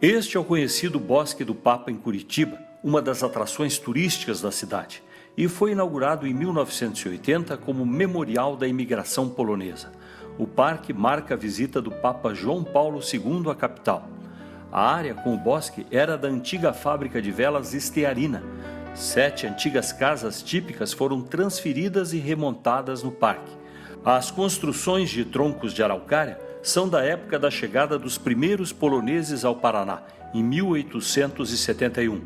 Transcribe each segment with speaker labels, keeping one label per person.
Speaker 1: Este é o conhecido Bosque do Papa em Curitiba, uma das atrações turísticas da cidade, e foi inaugurado em 1980 como memorial da imigração polonesa. O parque marca a visita do Papa João Paulo II à capital. A área com o bosque era da antiga fábrica de velas Estearina. 7 antigas casas típicas foram transferidas e remontadas no parque. As construções de troncos de araucária são da época da chegada dos primeiros poloneses ao Paraná, em 1871.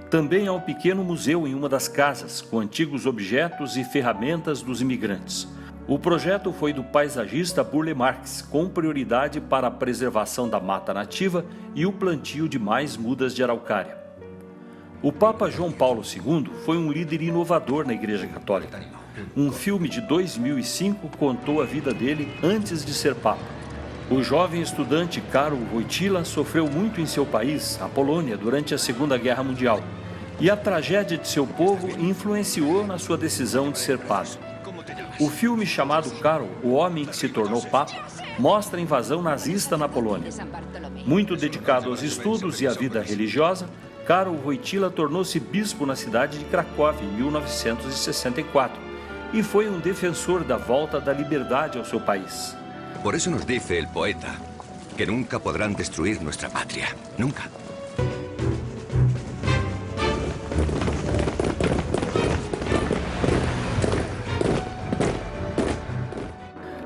Speaker 1: Também há um pequeno museu em uma das casas, com antigos objetos e ferramentas dos imigrantes. O projeto foi do paisagista Burle Marx, com prioridade para a preservação da mata nativa e o plantio de mais mudas de araucária. O Papa João Paulo II foi um líder inovador na Igreja Católica. Um filme de 2005 contou a vida dele antes de ser Papa. O jovem estudante Karol Wojtyła sofreu muito em seu país, a Polônia, durante a Segunda Guerra Mundial, e a tragédia de seu povo influenciou na sua decisão de ser padre. O filme chamado Karol, o homem que se tornou Papa, mostra a invasão nazista na Polônia. Muito dedicado aos estudos e à vida religiosa, Karol Wojtyła tornou-se bispo na cidade de Cracóvia em 1964 e foi um defensor da volta da liberdade ao seu país.
Speaker 2: Por eso nos dice el poeta que nunca podrán destruir nuestra patria. Nunca.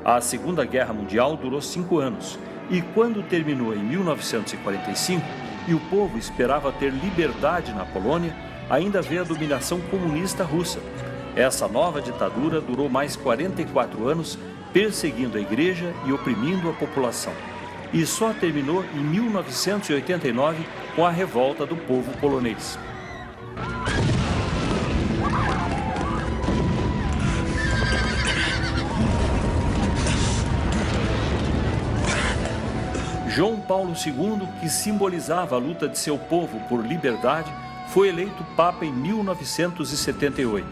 Speaker 1: A Segunda Guerra Mundial durou 5 anos e, quando terminou em 1945 e o povo esperava ter liberdade na Polônia, ainda veio a dominação comunista russa. Essa nova ditadura durou mais 44 anos, perseguindo a igreja e oprimindo a população. E só terminou em 1989 com a revolta do povo polonês. João Paulo II, que simbolizava a luta de seu povo por liberdade, foi eleito Papa em 1978.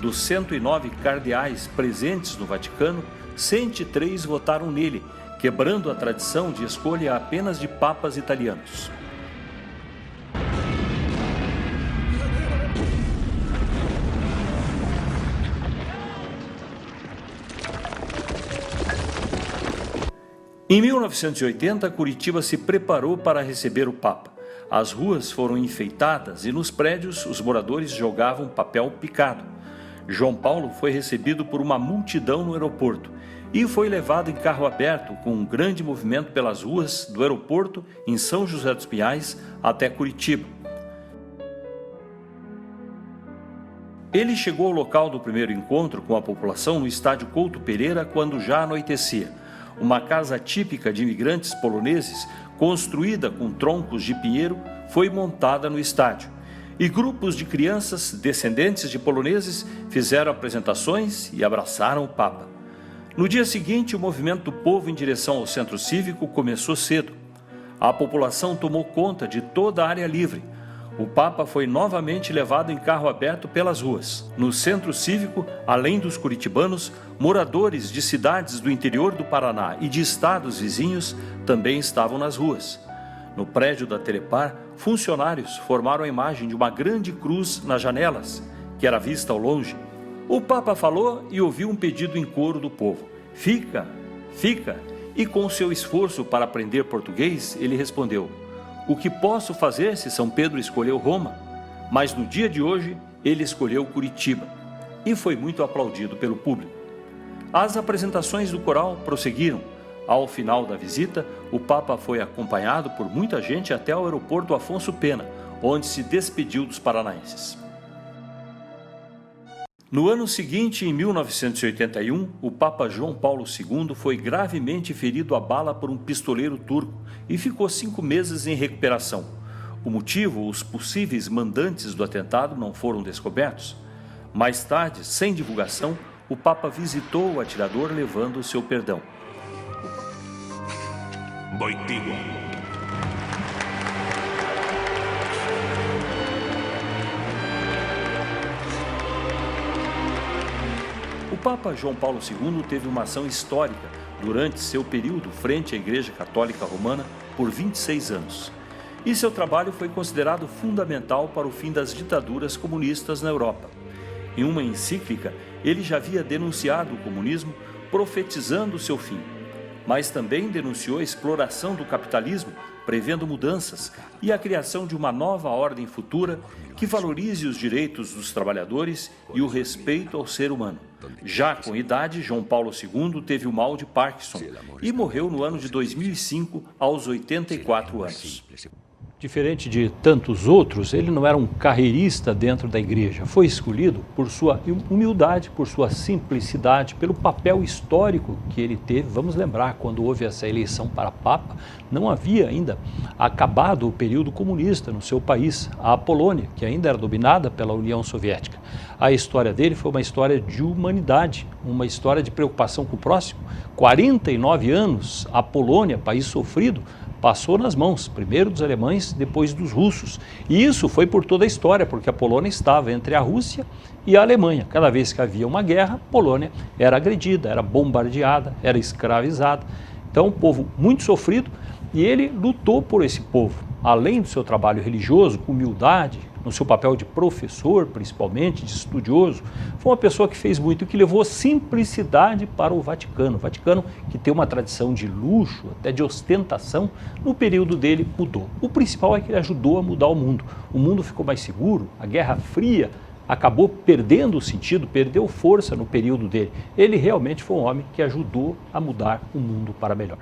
Speaker 1: Dos 109 cardeais presentes no Vaticano, 103 votaram nele, quebrando a tradição de escolha apenas de papas italianos. Em 1980, Curitiba se preparou para receber o Papa. As ruas foram enfeitadas e nos prédios os moradores jogavam papel picado. João Paulo foi recebido por uma multidão no aeroporto e foi levado em carro aberto com um grande movimento pelas ruas do aeroporto em São José dos Pinhais até Curitiba. Ele chegou ao local do primeiro encontro com a população no estádio Couto Pereira quando já anoitecia. Uma casa típica de imigrantes poloneses, construída com troncos de pinheiro, foi montada no estádio. E grupos de crianças descendentes de poloneses fizeram apresentações e abraçaram o Papa. No dia seguinte, o movimento do povo em direção ao centro cívico começou cedo. A população tomou conta de toda a área livre. O Papa foi novamente levado em carro aberto pelas ruas. No centro cívico, além dos curitibanos, moradores de cidades do interior do Paraná e de estados vizinhos também estavam nas ruas. No prédio da Telepar, funcionários formaram a imagem de uma grande cruz nas janelas, que era vista ao longe. O Papa falou e ouviu um pedido em coro do povo: "Fica, fica!" E com seu esforço para aprender português, ele respondeu: "O que posso fazer se São Pedro escolheu Roma?" Mas no dia de hoje, ele escolheu Curitiba e foi muito aplaudido pelo público. As apresentações do coral prosseguiram. Ao final da visita, o Papa foi acompanhado por muita gente até o aeroporto Afonso Pena, onde se despediu dos paranaenses. No ano seguinte, em 1981, o Papa João Paulo II foi gravemente ferido a bala por um pistoleiro turco e ficou 5 meses em recuperação. O motivo, os possíveis mandantes do atentado não foram descobertos. Mais tarde, sem divulgação, o Papa visitou o atirador levando o seu perdão.
Speaker 3: Wojtyła.
Speaker 1: O Papa João Paulo II teve uma ação histórica durante seu período frente à Igreja Católica Romana por 26 anos. e seu trabalho foi considerado fundamental para o fim das ditaduras comunistas na Europa. Em uma encíclica, ele já havia denunciado o comunismo, profetizando seu fim, mas também denunciou a exploração do capitalismo, prevendo mudanças e a criação de uma nova ordem futura que valorize os direitos dos trabalhadores e o respeito ao ser humano. Já com idade, João Paulo II teve o mal de Parkinson e morreu no ano de 2005, aos 84 anos. Diferente de tantos outros, ele não era um carreirista dentro da igreja. Foi escolhido por sua humildade, por sua simplicidade, pelo papel histórico que ele teve. Vamos lembrar, quando houve essa eleição para Papa, não havia ainda acabado o período comunista no seu país, a Polônia, que ainda era dominada pela União Soviética. A história dele foi uma história de humanidade, uma história de preocupação com o próximo. 49 anos, a Polônia, país sofrido, passou nas mãos, primeiro dos alemães, depois dos russos. E isso foi por toda a história, porque a Polônia estava entre a Rússia e a Alemanha. Cada vez que havia uma guerra, a Polônia era agredida, era bombardeada, era escravizada. Então, um povo muito sofrido, e ele lutou por esse povo. Além do seu trabalho religioso, com humildade, no seu papel de professor, principalmente, de estudioso, foi uma pessoa que fez muito, que levou simplicidade para o Vaticano. O Vaticano, que tem uma tradição de luxo, até de ostentação, no período dele mudou. O principal é que ele ajudou a mudar o mundo. O mundo ficou mais seguro, a Guerra Fria acabou perdendo o sentido, perdeu força no período dele. Ele realmente foi um homem que ajudou a mudar o mundo para melhor.